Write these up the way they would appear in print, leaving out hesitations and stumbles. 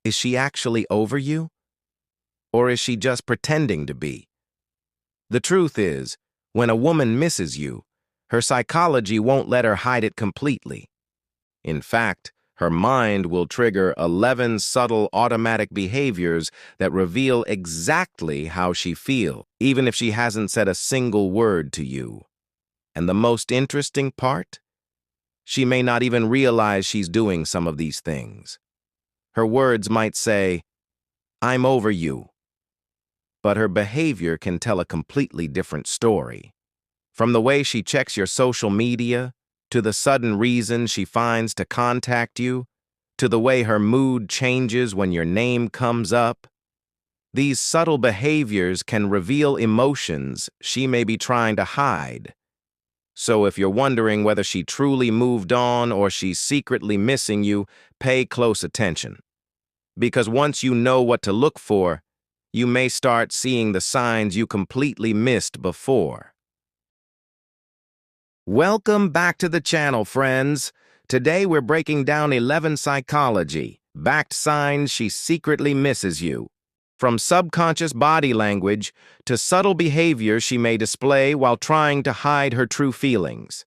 Is she actually over you? Or is she just pretending to be? The truth is, when a woman misses you, her psychology won't let her hide it completely. In fact, her mind will trigger 11 subtle automatic behaviors that reveal exactly how she feels, even if she hasn't said a single word to you. And the most interesting part? She may not even realize she's doing some of these things. Her words might say, "I'm over you," but her behavior can tell a completely different story. From the way she checks your social media, to the sudden reason she finds to contact you, to the way her mood changes when your name comes up, these subtle behaviors can reveal emotions she may be trying to hide. So if you're wondering whether she truly moved on or she's secretly missing you, pay close attention. Because once you know what to look for, you may start seeing the signs you completely missed before. Welcome back to the channel, friends. Today we're breaking down 11 psychology-backed signs she secretly misses you. From subconscious body language to subtle behavior she may display while trying to hide her true feelings.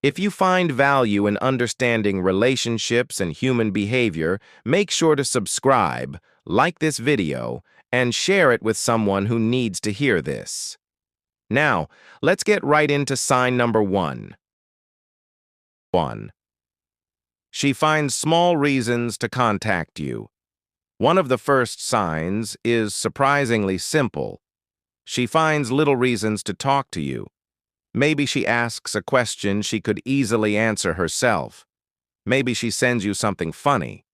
If you find value in understanding relationships and human behavior, make sure to subscribe, like this video, and share it with someone who needs to hear this. Now, let's get right into sign number 1. 1. She finds small reasons to contact you. One of the first signs is surprisingly simple. She finds little reasons to talk to you. Maybe she asks a question she could easily answer herself. Maybe she sends you something funny.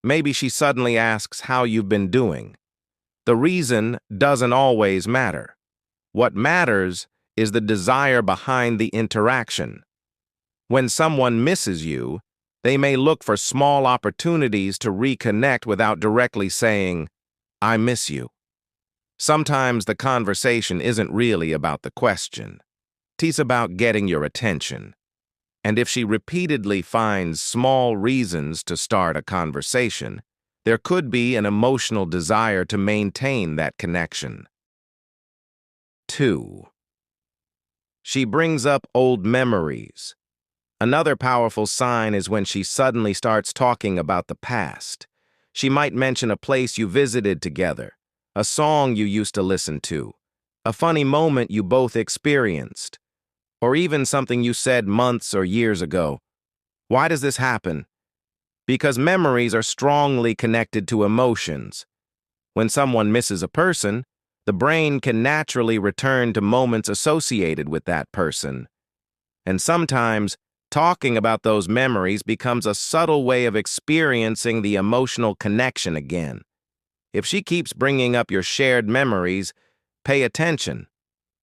Maybe she suddenly asks how you've been doing. The reason doesn't always matter. What matters is the desire behind the interaction. When someone misses you, they may look for small opportunities to reconnect without directly saying, "I miss you." Sometimes the conversation isn't really about the question. It's about getting your attention. And if she repeatedly finds small reasons to start a conversation, there could be an emotional desire to maintain that connection. 2. She brings up old memories. Another powerful sign is when she suddenly starts talking about the past. She might mention a place you visited together, a song you used to listen to, a funny moment you both experienced, or even something you said months or years ago. Why does this happen? Because memories are strongly connected to emotions. When someone misses a person, the brain can naturally return to moments associated with that person. And sometimes, talking about those memories becomes a subtle way of experiencing the emotional connection again. If she keeps bringing up your shared memories, pay attention.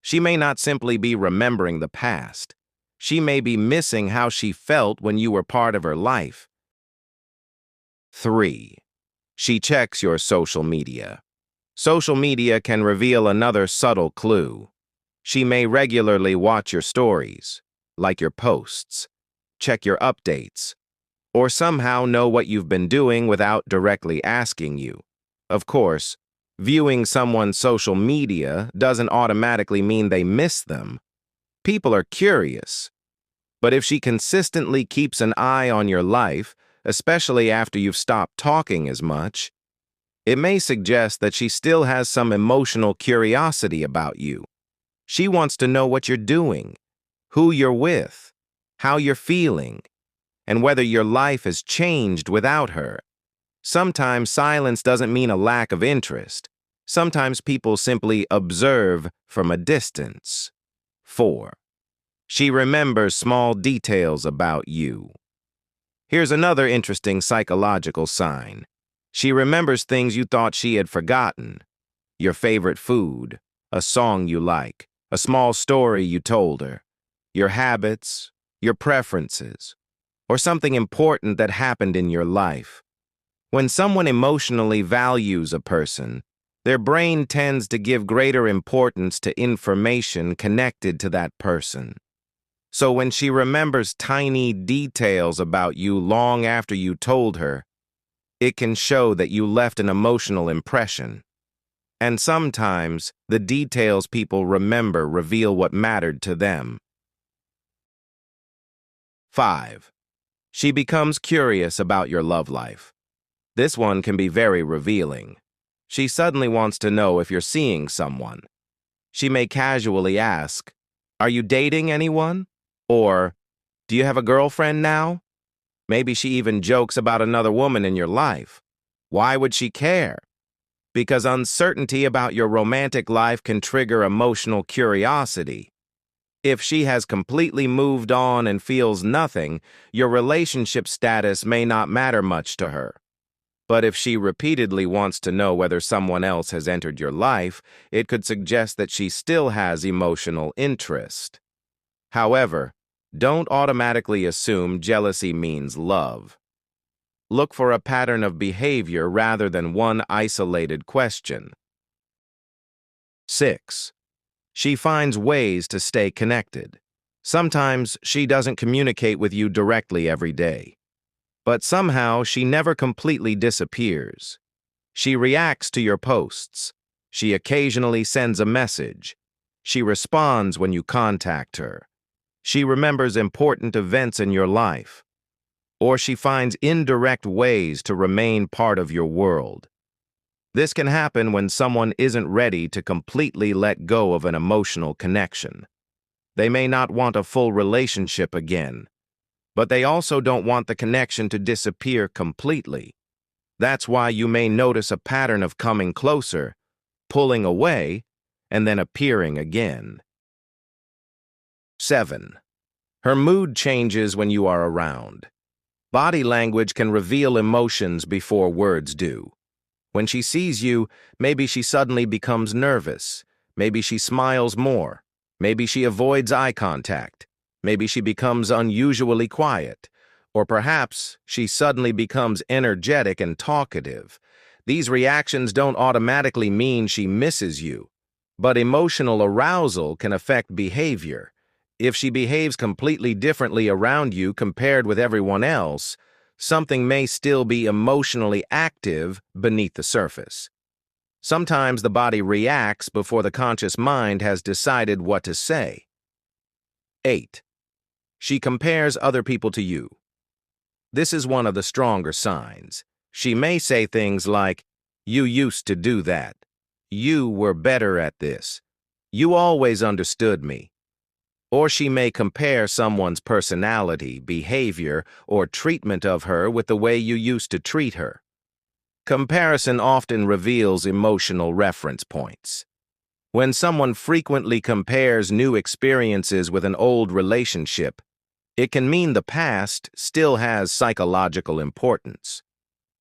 She may not simply be remembering the past. She may be missing how she felt when you were part of her life. 3. She checks your social media. Social media can reveal another subtle clue. She may regularly watch your stories, like your posts, check your updates, or somehow know what you've been doing without directly asking you. Of course, viewing someone's social media doesn't automatically mean they miss them. People are curious. But if she consistently keeps an eye on your life, especially after you've stopped talking as much, it may suggest that she still has some emotional curiosity about you. She wants to know what you're doing, who you're with, how you're feeling, and whether your life has changed without her. Sometimes silence doesn't mean a lack of interest. Sometimes people simply observe from a distance. 4. She remembers small details about you. Here's another interesting psychological sign. She remembers things you thought she had forgotten. Your favorite food, a song you like, a small story you told her, your habits, your preferences, or something important that happened in your life. When someone emotionally values a person, their brain tends to give greater importance to information connected to that person. So when she remembers tiny details about you long after you told her, It can show that you left an emotional impression. And sometimes, the details people remember reveal what mattered to them. 5. She becomes curious about your love life. This one can be very revealing. She suddenly wants to know if you're seeing someone. She may casually ask, "Are you dating anyone?" Or, "Do you have a girlfriend now?" Maybe she even jokes about another woman in your life. Why would she care? Because uncertainty about your romantic life can trigger emotional curiosity. If she has completely moved on and feels nothing, your relationship status may not matter much to her. But if she repeatedly wants to know whether someone else has entered your life, it could suggest that she still has emotional interest. However, don't automatically assume jealousy means love. Look for a pattern of behavior rather than one isolated question. 6. She finds ways to stay connected. Sometimes she doesn't communicate with you directly every day. But somehow she never completely disappears. She reacts to your posts. She occasionally sends a message. She responds when you contact her. She remembers important events in your life. Or she finds indirect ways to remain part of your world. This can happen when someone isn't ready to completely let go of an emotional connection. They may not want a full relationship again, but they also don't want the connection to disappear completely. That's why you may notice a pattern of coming closer, pulling away, and then appearing again. 7. Her mood changes when you are around. Body language can reveal emotions before words do. When she sees you, maybe she suddenly becomes nervous. Maybe she smiles more. Maybe she avoids eye contact. Maybe she becomes unusually quiet. Or perhaps she suddenly becomes energetic and talkative. These reactions don't automatically mean she misses you, but emotional arousal can affect behavior. If she behaves completely differently around you compared with everyone else, something may still be emotionally active beneath the surface. Sometimes the body reacts before the conscious mind has decided what to say. 8. She compares other people to you. This is one of the stronger signs. She may say things like, "You used to do that. You were better at this. You always understood me." Or she may compare someone's personality, behavior, or treatment of her with the way you used to treat her. Comparison often reveals emotional reference points. When someone frequently compares new experiences with an old relationship, it can mean the past still has psychological importance.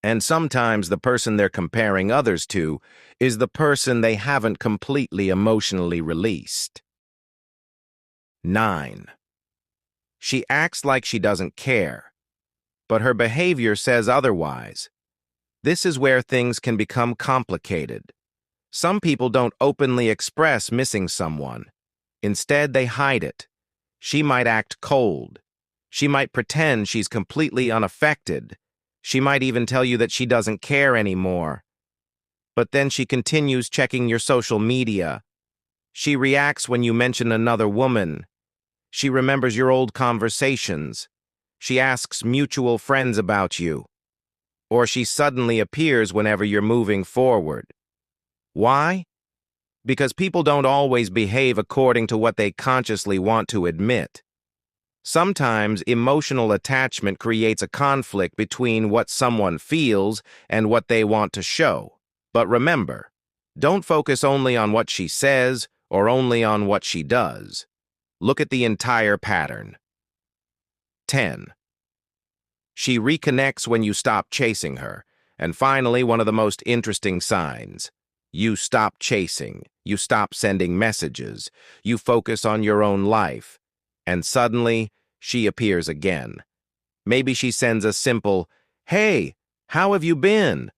And sometimes the person they're comparing others to is the person they haven't completely emotionally released. 9. She acts like she doesn't care, but her behavior says otherwise. This is where things can become complicated. Some people don't openly express missing someone. Instead, they hide it. She might act cold. She might pretend she's completely unaffected. She might even tell you that she doesn't care anymore. But then she continues checking your social media. She reacts when you mention another woman. She remembers your old conversations. She asks mutual friends about you. Or she suddenly appears whenever you're moving forward. Why? Because people don't always behave according to what they consciously want to admit. Sometimes emotional attachment creates a conflict between what someone feels and what they want to show. But remember, don't focus only on what she says or only on what she does. Look at the entire pattern. 10. She reconnects when you stop chasing her. And finally, one of the most interesting signs. You stop chasing. You stop sending messages. You focus on your own life. And suddenly, she appears again. Maybe she sends a simple, "Hey, how have you been?"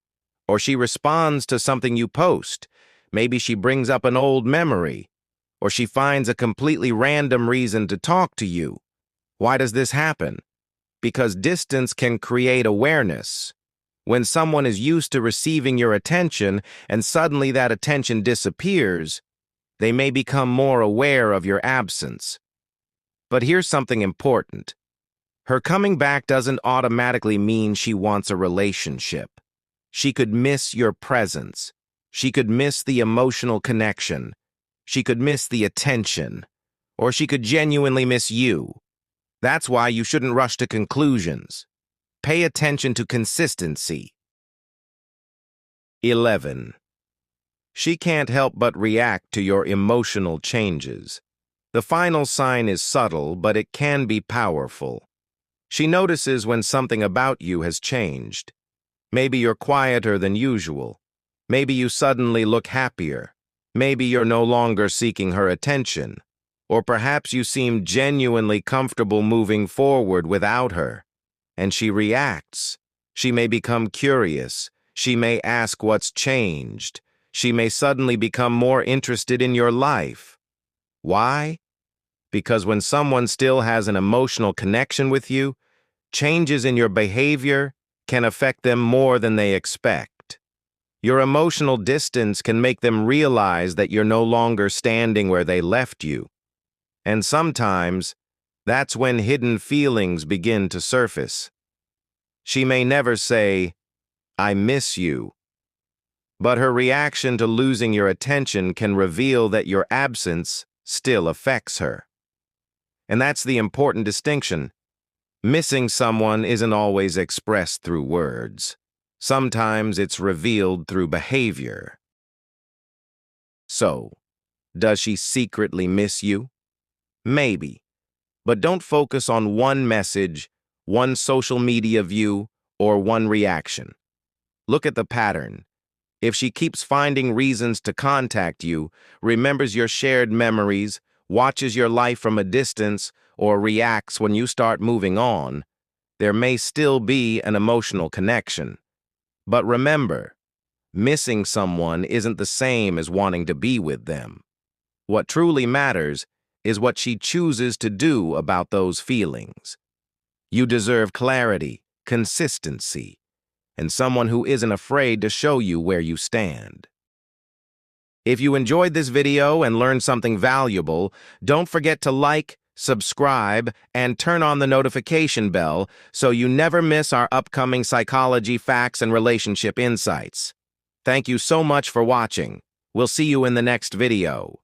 Or she responds to something you post. Maybe she brings up an old memory. Or she finds a completely random reason to talk to you. Why does this happen? Because distance can create awareness. When someone is used to receiving your attention and suddenly that attention disappears, they may become more aware of your absence. But here's something important. Her coming back doesn't automatically mean she wants a relationship. She could miss your presence. She could miss the emotional connection. She could miss the attention. Or she could genuinely miss you. That's why you shouldn't rush to conclusions. Pay attention to consistency. 11. She can't help but react to your emotional changes. The final sign is subtle, but it can be powerful. She notices when something about you has changed. Maybe you're quieter than usual. Maybe you suddenly look happier. Maybe you're no longer seeking her attention. Or perhaps you seem genuinely comfortable moving forward without her. And she reacts. She may become curious. She may ask what's changed. She may suddenly become more interested in your life. Why? Because when someone still has an emotional connection with you, changes in your behavior can affect them more than they expect. Your emotional distance can make them realize that you're no longer standing where they left you. And sometimes, that's when hidden feelings begin to surface. She may never say, "I miss you," but her reaction to losing your attention can reveal that your absence still affects her. And that's the important distinction. Missing someone isn't always expressed through words. Sometimes it's revealed through behavior. So, does she secretly miss you? Maybe. But don't focus on one message, one social media view, or one reaction. Look at the pattern. If she keeps finding reasons to contact you, remembers your shared memories, watches your life from a distance, or reacts when you start moving on, there may still be an emotional connection. But remember, missing someone isn't the same as wanting to be with them. What truly matters is what she chooses to do about those feelings. You deserve clarity, consistency, and someone who isn't afraid to show you where you stand. If you enjoyed this video and learned something valuable, don't forget to like, subscribe, and turn on the notification bell so you never miss our upcoming psychology facts and relationship insights. Thank you so much for watching. We'll see you in the next video.